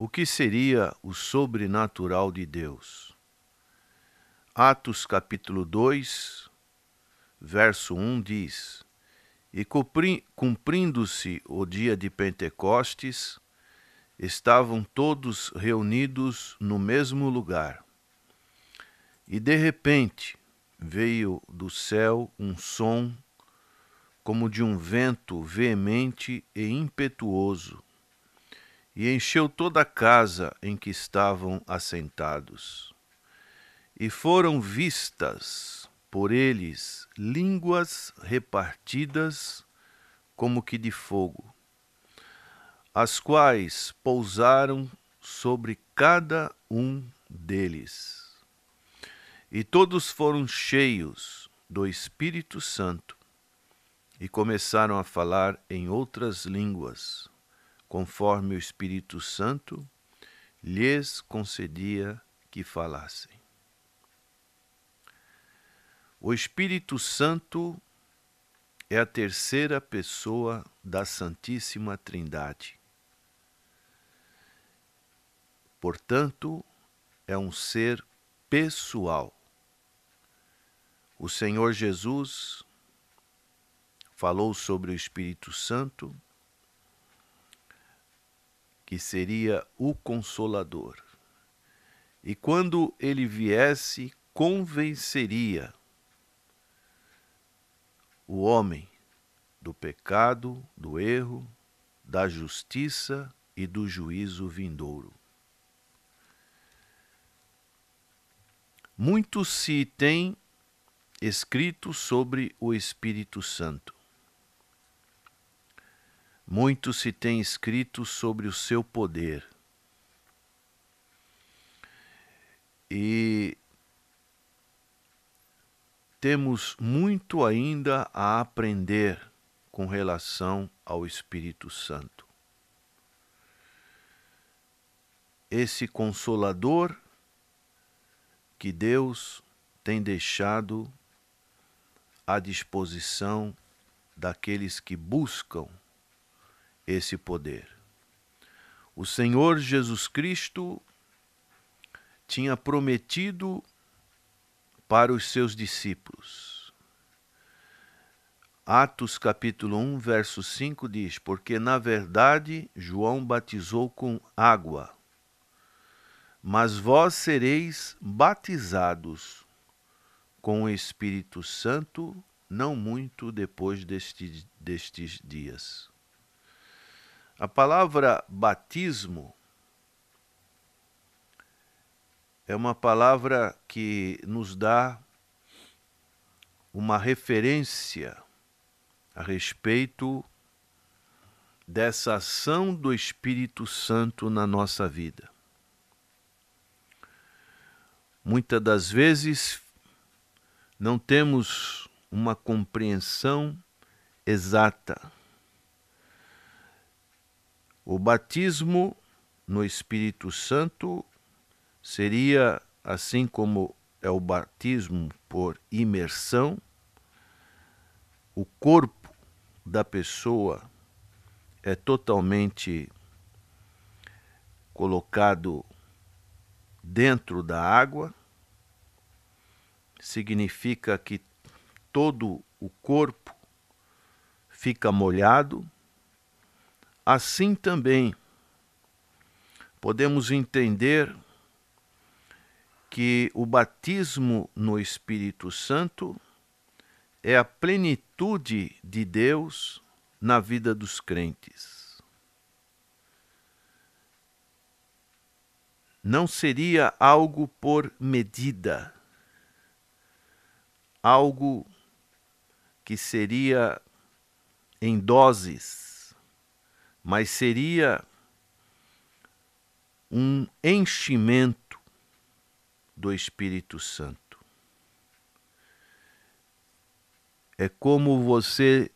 O que seria o sobrenatural de Deus? Atos capítulo 2, verso 1 diz: E cumprindo-se o dia de Pentecostes, estavam todos reunidos no mesmo lugar. E de repente veio do céu um som como de um vento veemente e impetuoso, e encheu toda a casa em que estavam assentados. E foram vistas por eles línguas repartidas como que de fogo, as quais pousaram sobre cada um deles. E todos foram cheios do Espírito Santo e começaram a falar em outras línguas, conforme o Espírito Santo lhes concedia que falassem. O Espírito Santo é a terceira pessoa da Santíssima Trindade. Portanto, é um ser pessoal. O Senhor Jesus falou sobre o Espírito Santo, que seria o Consolador. E quando ele viesse, convenceria o homem do pecado, do erro, da justiça e do juízo vindouro. Muito se tem escrito sobre o Espírito Santo. Muito se tem escrito sobre o seu poder. E temos muito ainda a aprender com relação ao Espírito Santo. Esse Consolador que Deus tem deixado à disposição daqueles que buscam esse poder. O Senhor Jesus Cristo tinha prometido para os seus discípulos. Atos capítulo 1, verso 5 diz: Porque na verdade João batizou com água, mas vós sereis batizados com o Espírito Santo não muito depois destes dias. A palavra batismo é uma palavra que nos dá uma referência a respeito dessa ação do Espírito Santo na nossa vida. Muitas das vezes não temos uma compreensão exata. O batismo no Espírito Santo seria, assim como é o batismo por imersão, o corpo da pessoa é totalmente colocado dentro da água, significa que todo o corpo fica molhado. Assim também podemos entender que o batismo no Espírito Santo é a plenitude de Deus na vida dos crentes. Não seria algo por medida, algo que seria em doses, mas seria um enchimento do Espírito Santo. É como você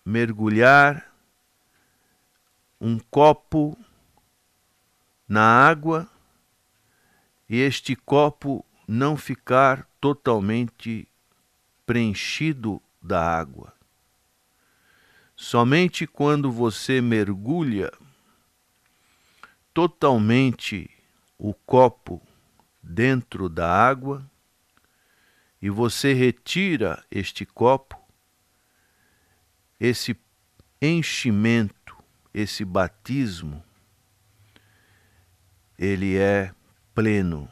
mergulhar um copo na água e este copo não ficar totalmente preenchido da água. Somente quando você mergulha totalmente o copo dentro da água e você retira este copo, esse enchimento, esse batismo, ele é pleno.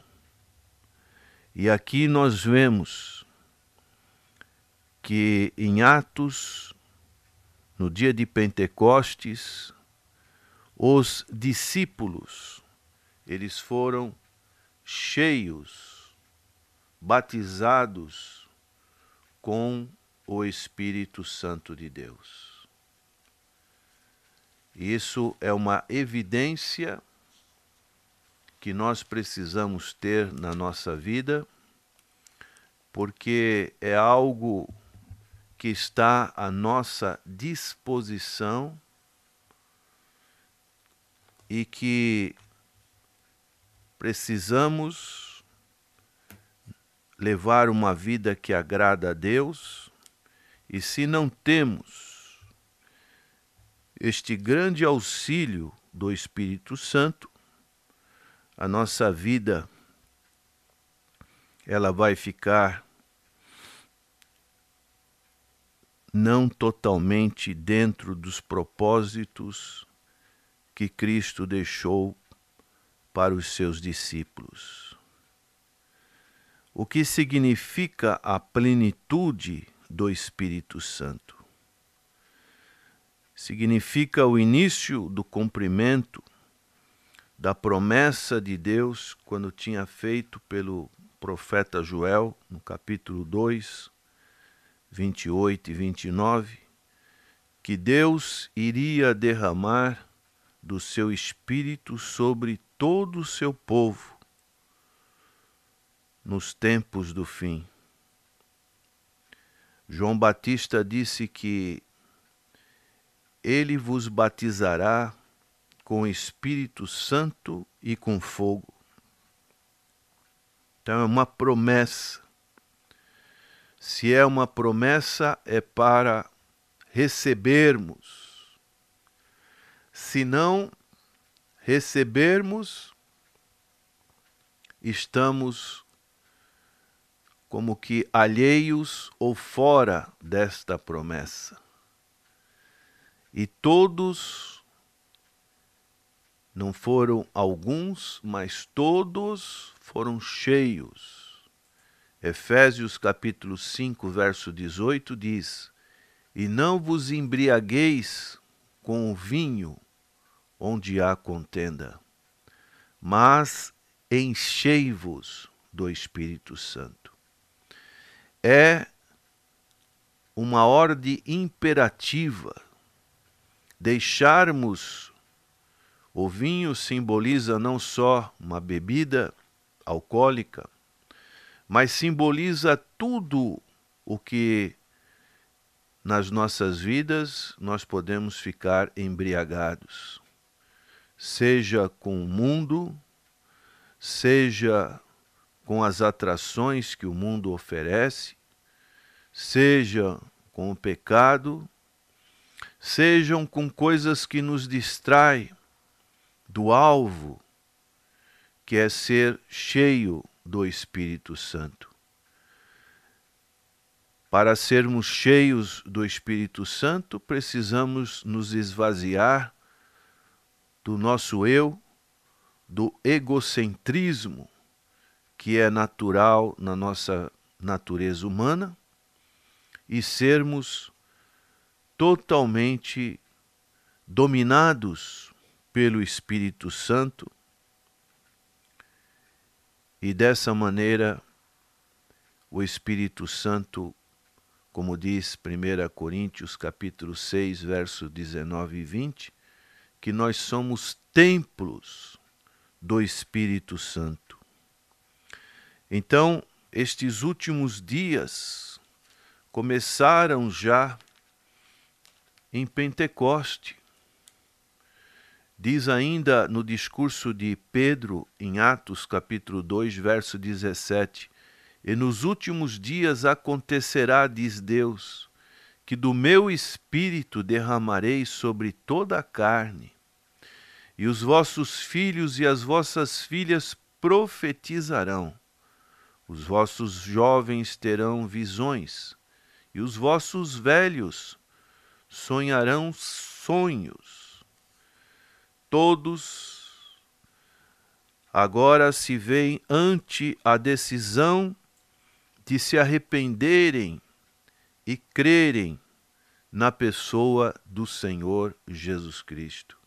E aqui nós vemos que em Atos, no dia de Pentecostes, os discípulos, eles foram cheios, batizados com o Espírito Santo de Deus. Isso é uma evidência que nós precisamos ter na nossa vida, porque é algo que está à nossa disposição e que precisamos levar uma vida que agrada a Deus, e se não temos este grande auxílio do Espírito Santo, a nossa vida ela vai ficar não totalmente dentro dos propósitos que Cristo deixou para os seus discípulos. O que significa a plenitude do Espírito Santo? Significa o início do cumprimento da promessa de Deus quando tinha feito pelo profeta Joel, no capítulo 2, 28 e 29, que Deus iria derramar do seu Espírito sobre todo o seu povo nos tempos do fim. João Batista disse que ele vos batizará com o Espírito Santo e com fogo. Então é uma promessa. Se é uma promessa, é para recebermos. Se não recebermos, estamos como que alheios ou fora desta promessa. E todos, não foram alguns, mas todos foram cheios. Efésios capítulo 5, verso 18 diz: e não vos embriagueis com o vinho onde há contenda, mas enchei-vos do Espírito Santo. É uma ordem imperativa. Deixarmos, o vinho simboliza não só uma bebida alcoólica, mas simboliza tudo o que nas nossas vidas nós podemos ficar embriagados. Seja com o mundo, seja com as atrações que o mundo oferece, seja com o pecado, sejam com coisas que nos distraem do alvo, que é ser cheio do Espírito Santo. Para sermos cheios do Espírito Santo, precisamos nos esvaziar do nosso eu, do egocentrismo, que é natural na nossa natureza humana, e sermos totalmente dominados pelo Espírito Santo, e dessa maneira o Espírito Santo, como diz 1 Coríntios capítulo 6, verso 19 e 20, que nós somos templos do Espírito Santo. Então, estes últimos dias começaram já em Pentecoste. Diz ainda no discurso de Pedro, em Atos capítulo 2, verso 17, e nos últimos dias acontecerá, diz Deus, que do meu Espírito derramarei sobre toda a carne, e os vossos filhos e as vossas filhas profetizarão. Os vossos jovens terão visões, e os vossos velhos sonharão sonhos. Todos agora se veem ante a decisão de se arrependerem e crerem na pessoa do Senhor Jesus Cristo.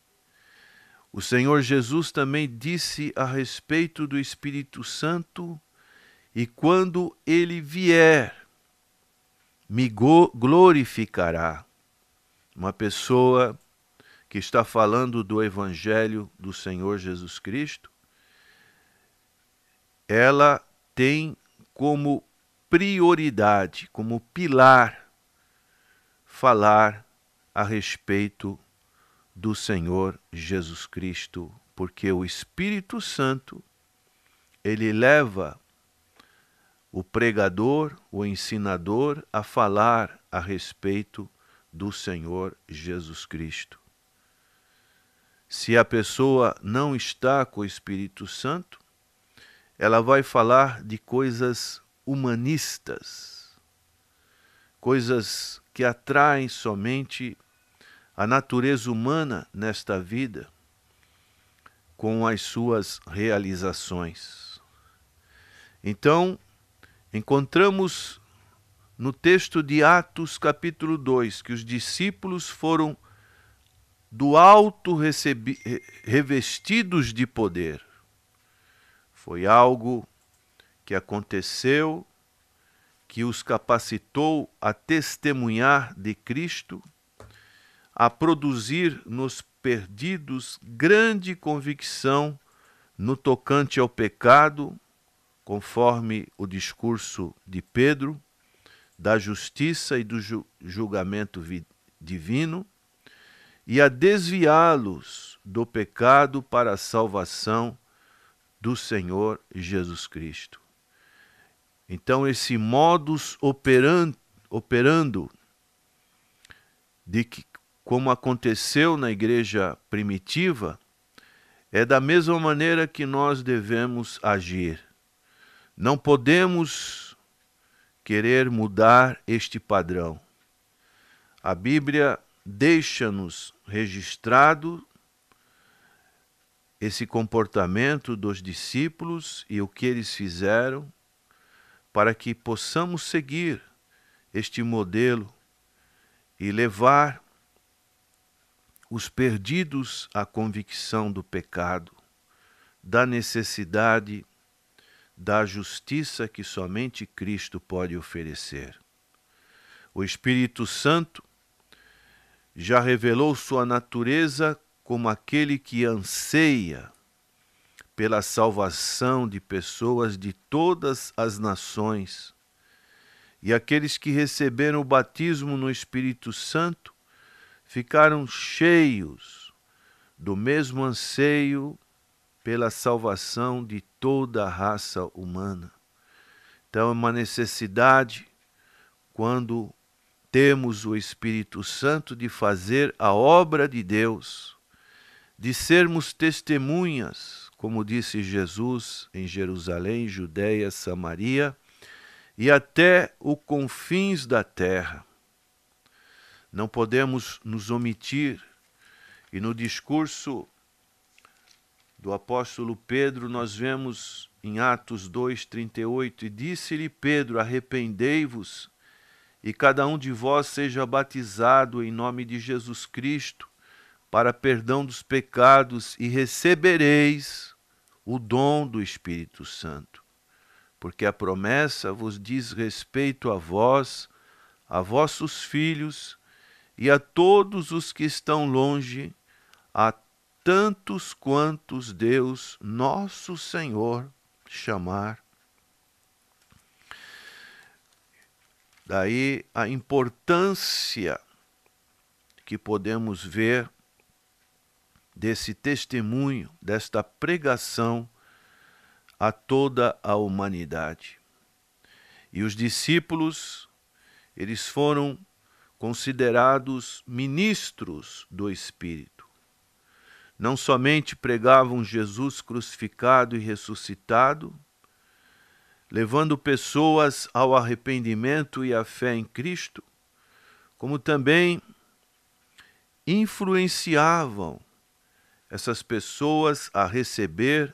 O Senhor Jesus também disse a respeito do Espírito Santo: e quando ele vier, me glorificará. Uma pessoa que está falando do Evangelho do Senhor Jesus Cristo, ela tem como prioridade, como pilar, falar a respeito do Senhor Jesus Cristo, porque o Espírito Santo, ele leva o pregador, o ensinador, a falar a respeito do Senhor Jesus Cristo. Se a pessoa não está com o Espírito Santo, ela vai falar de coisas humanistas, coisas que atraem somente a natureza humana nesta vida, com as suas realizações. Então, encontramos no texto de Atos capítulo 2 que os discípulos foram do alto revestidos de poder. Foi algo que aconteceu, que os capacitou a testemunhar de Cristo, a produzir nos perdidos grande convicção no tocante ao pecado, conforme o discurso de Pedro, da justiça e do julgamento divino, e a desviá-los do pecado para a salvação do Senhor Jesus Cristo. Então, esse modus operando de que, como aconteceu na igreja primitiva, é da mesma maneira que nós devemos agir. Não podemos querer mudar este padrão. A Bíblia deixa-nos registrado esse comportamento dos discípulos e o que eles fizeram, para que possamos seguir este modelo e levar os perdidos à convicção do pecado, da necessidade da justiça que somente Cristo pode oferecer. O Espírito Santo já revelou sua natureza como aquele que anseia pela salvação de pessoas de todas as nações. E aqueles que receberam o batismo no Espírito Santo ficaram cheios do mesmo anseio pela salvação de toda a raça humana. Então é uma necessidade, quando temos o Espírito Santo, de fazer a obra de Deus, de sermos testemunhas, como disse Jesus, em Jerusalém, Judeia, Samaria e até os confins da terra. Não podemos nos omitir, e no discurso do apóstolo Pedro nós vemos em Atos 2:38, e disse-lhe Pedro: arrependei-vos e cada um de vós seja batizado em nome de Jesus Cristo para perdão dos pecados, e recebereis o dom do Espírito Santo. Porque a promessa vos diz respeito a vós, a vossos filhos e a todos os que estão longe, a tantos quantos Deus, nosso Senhor, chamar. Daí a importância que podemos ver desse testemunho, desta pregação a toda a humanidade. E os discípulos, eles foram considerados ministros do Espírito. não somente pregavam Jesus crucificado e ressuscitado, levando pessoas ao arrependimento e à fé em Cristo, como também influenciavam essas pessoas a receber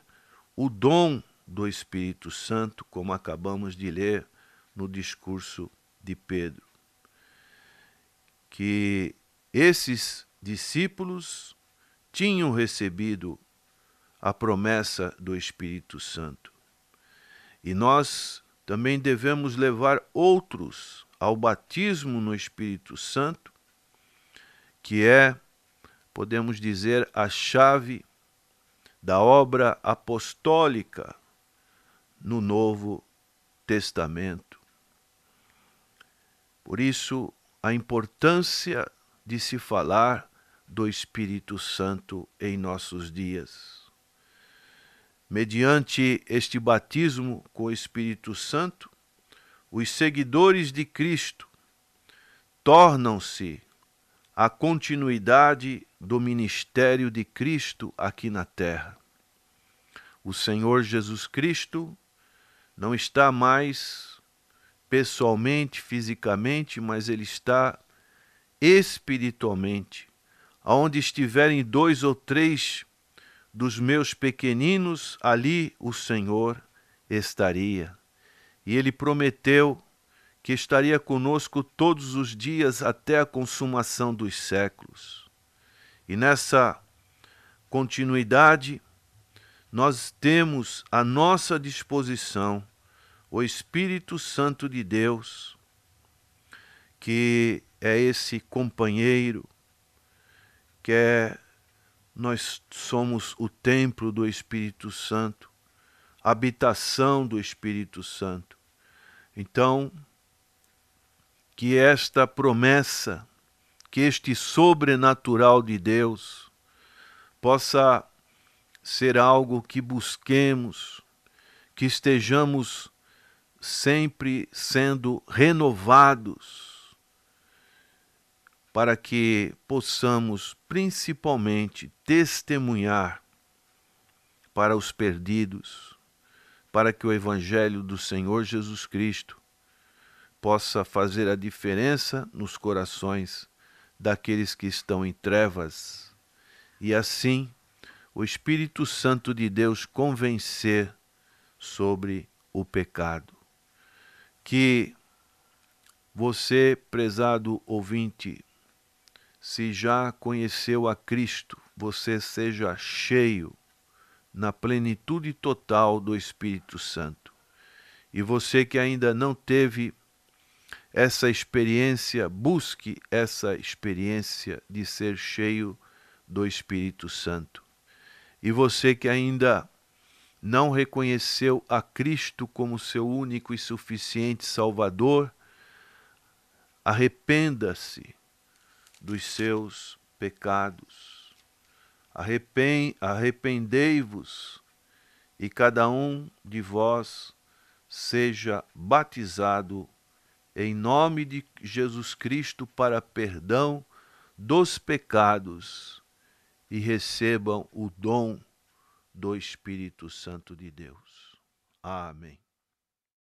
o dom do Espírito Santo, como acabamos de ler no discurso de Pedro. Que esses discípulos tinham recebido a promessa do Espírito Santo. E nós também devemos levar outros ao batismo no Espírito Santo, que é, podemos dizer, a chave da obra apostólica no Novo Testamento. Por isso, a importância de se falar do Espírito Santo em nossos dias. Mediante este batismo com o Espírito Santo, os seguidores de Cristo tornam-se a continuidade do ministério de Cristo aqui na terra. O Senhor Jesus Cristo não está mais pessoalmente, fisicamente, mas Ele está espiritualmente. Aonde estiverem 2 ou 3 dos meus pequeninos, ali o Senhor estaria. E Ele prometeu que estaria conosco todos os dias até a consumação dos séculos. E nessa continuidade, nós temos à nossa disposição o Espírito Santo de Deus, que é esse companheiro, nós somos o templo do Espírito Santo, habitação do Espírito Santo. Então, que esta promessa, que este sobrenatural de Deus possa ser algo que busquemos, que estejamos sempre sendo renovados, para que possamos principalmente testemunhar para os perdidos, para que o Evangelho do Senhor Jesus Cristo possa fazer a diferença nos corações daqueles que estão em trevas, e assim o Espírito Santo de Deus convencer sobre o pecado. Que você, prezado ouvinte, se já conheceu a Cristo, você seja cheio na plenitude total do Espírito Santo. E você que ainda não teve essa experiência, busque essa experiência de ser cheio do Espírito Santo. E você que ainda não reconheceu a Cristo como seu único e suficiente Salvador, arrependa-se dos seus pecados. Arrependei-vos e cada um de vós seja batizado em nome de Jesus Cristo para perdão dos pecados e recebam o dom do Espírito Santo de Deus. Amém.